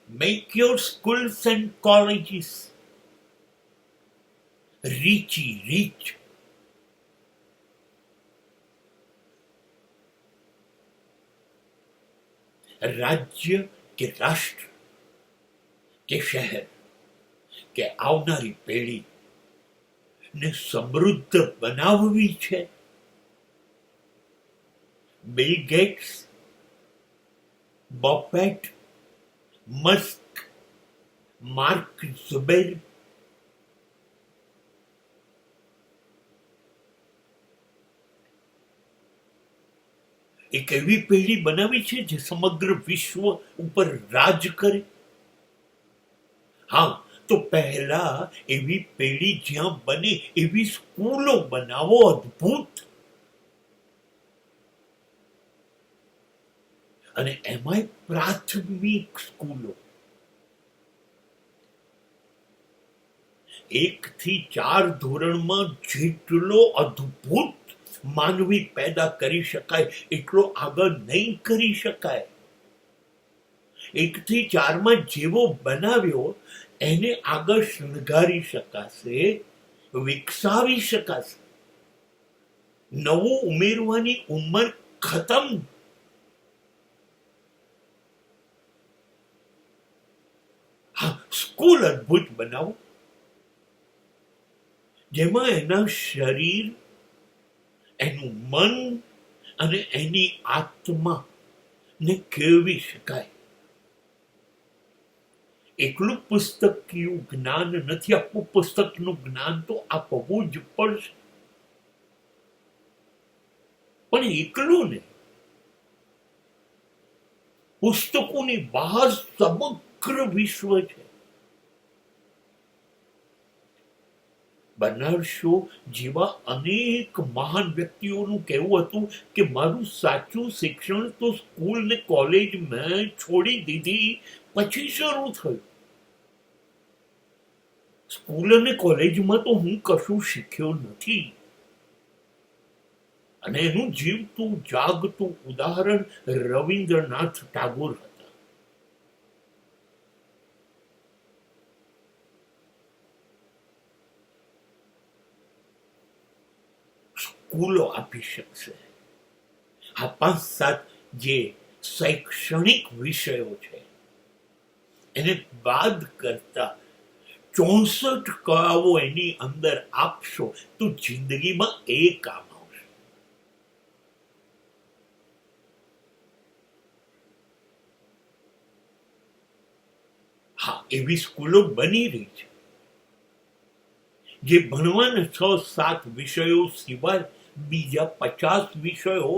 Make your schools and colleges rich. રાજ્ય કે રાષ્ટ્ર કે શહેર કે આવનારી પેઢી ને સમૃદ્ધ બનાવવી છે. Bill Gates, Buffett, Musk, Mark ઝુબેર, એક એવી પેઢી બનાવી છે જે સમગ્ર વિશ્વ ઉપર રાજ કરે. હા, તો પહેલા એવી પેઢી જ્યાં બને એવી સ્કૂલો બનાવો, અદ્ભુત. અને એમાંય પ્રાથમિક સ્કૂલો 1 થી 4 ધોરણમાં જેટલો અદ્ભુત માનવી પેદા કરી શકાય એટલો આગળ નહીં કરી શકાય. 1 થી 4માં જેવો બનાવ્યો એને આગળ શણગારી શકાશે, વિકસાવી શકાશે. નવું ઉમેરવાની ઉંમર ખતમ. હા, સ્કૂલ અદ્ભુત બનાવો જેમાં એના શરીર, એનું મન અને એની આત્મા ને કેળવી શકાય. એકલું પુસ્તકીયું જ્ઞાન નથી આપવું, પુસ્તકનું જ્ઞાન તો આપવું જ પડશે, પણ એકલું ને. પુસ્તકોની બહાર સમગ્ર વિશ્વ છે. બર્નાર્ડ શો જેવા અનેક મહાન વ્યક્તિઓનું કહેવું હતું કે મારું સાચું શિક્ષણ તો સ્કૂલ ને કોલેજ મેં છોડી દીધી પછી શરૂ થયું. સ્કૂલ અને કોલેજમાં તો હું કશું શીખ્યો નથી. અને એનું જીવતું જાગતું ઉદાહરણ રવિન્દ્રનાથ ટાગોર હતા. સ્કૂલો આપી શકશે આ 5-7 જે શૈક્ષણિક વિષયો છે એને બાદ કરતા 64 કળાઓ એની અંદર આપશો તો જિંદગીમાં એ કામ આવશે. હા, એવી સ્કૂલો બની રહી છે જે ભણવાના 6-7 વિષયો સિવાય બીજા 50 વિષયો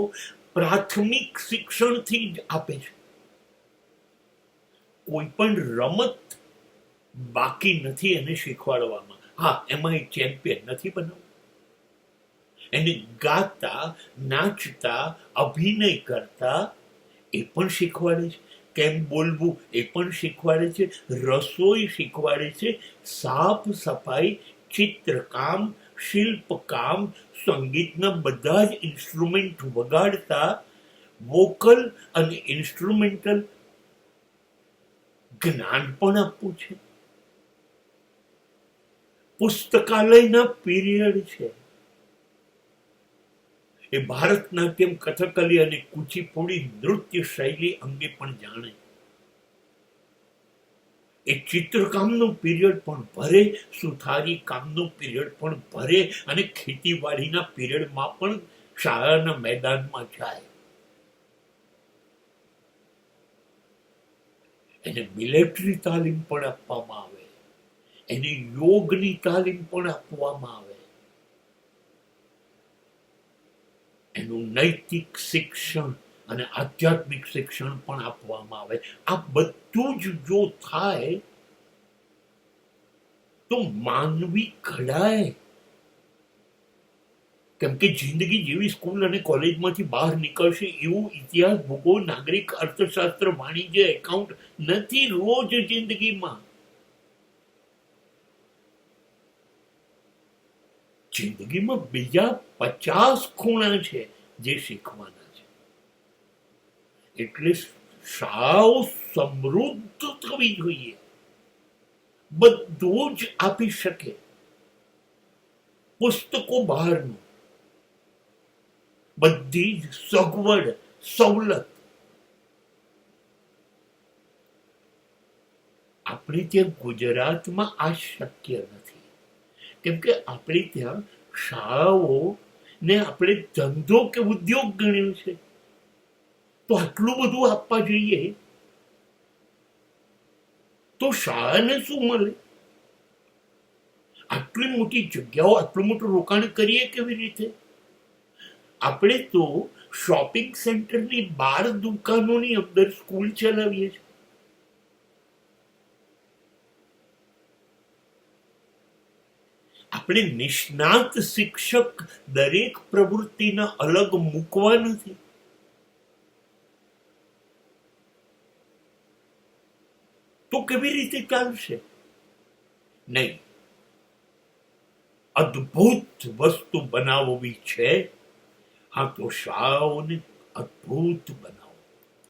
પ્રાથમિક શિક્ષણથી જ આપે છે. કોઈ પણ રમત બાકી નથી એને શીખવાડવામાં. હા, એમાં એક ચેમ્પિયન નથી બનાવવું. એને ગાતા, નાચતા, અભિનય કરતા એ પણ શીખવાડે છે. કેમ બોલવું એ પણ શીખવાડે છે. રસોઈ શીખવાડે છે. સાફ સફાઈ, ચિત્રકામ, શિલ્પકામ, સંગીતના બધા જ ઇન્સ્ટ્રુમેન્ટ વગાડતા, વોકલ અને ઇન્સ્ટ્રુમેન્ટલ જ્ઞાન પણ આપવું છે. પુસ્તકાલયના પીરિયડ છે. એ ભારતનાટ્યમ, કથકલી અને કુચીપુડી નૃત્ય શૈલી અંગે પણ જાણે. એ ચિત્રકામનો પીરિયડ પણ ભરે, સુથારી કામનો પીરિયડ પણ ભરે અને ખેતીવાડીના પીરિયડમાં પણ શાળાના મેદાનમાં જાય. એને મિલિટરી તાલીમ પણ આપવામાં આવે, એને યોગની તાલીમ પણ આપવામાં આવે, એનું નૈતિક શિક્ષણ અને આધ્યાત્મિક શિક્ષણ પણ આપવામાં આવે. આ બધું જ જો થાય તો માનવી ઘડાય. કેમ કે જિંદગી જેવી સ્કૂલ અને કોલેજમાંથી બહાર નીકળશે એવું ઇતિહાસ, ભૂગોળ, નાગરિક અર્થશાસ્ત્ર, વાણિજ્ય, એકાઉન્ટ નથી રોજ જિંદગીમાં. જિંદગીમાં બીજા 50 ખૂણા છે જે શીખવાના છે. એટલે શાળાઓ સમૃદ્ધ થવી શકવી જોઈએ. બધું જ આપી શકે. પુસ્તકો બહારનું, બધી જ સગવડ, સવલત આપણે ત્યાં ગુજરાતમાં આ શક્ય નથી. કેમ કે આપણે ત્યાં શાળાઓ ને આપણે ધંધો કે ઉદ્યોગ ગણ્યો છે. તો આટલું બધું આપવા જોઈએ તો શાળાને શું મળે? આટલી મોટી જગ્યાઓ, આટલું મોટું રોકાણ કરીએ કેવી રીતે? આપણે તો શોપિંગ સેન્ટરની 12 દુકાનોની અંદર સ્કૂલ ચલાવીએ છીએ. આપણે નિષ્ણાત શિક્ષક દરેક પ્રવૃત્તિના અલગ મૂકવા નથી. તો કેવી રીતે ચાલશે? નહીં. અદ્ભુત વસ્તુ બનાવવી છે, હા તો શાળાઓને અદ્ભુત બનાવો.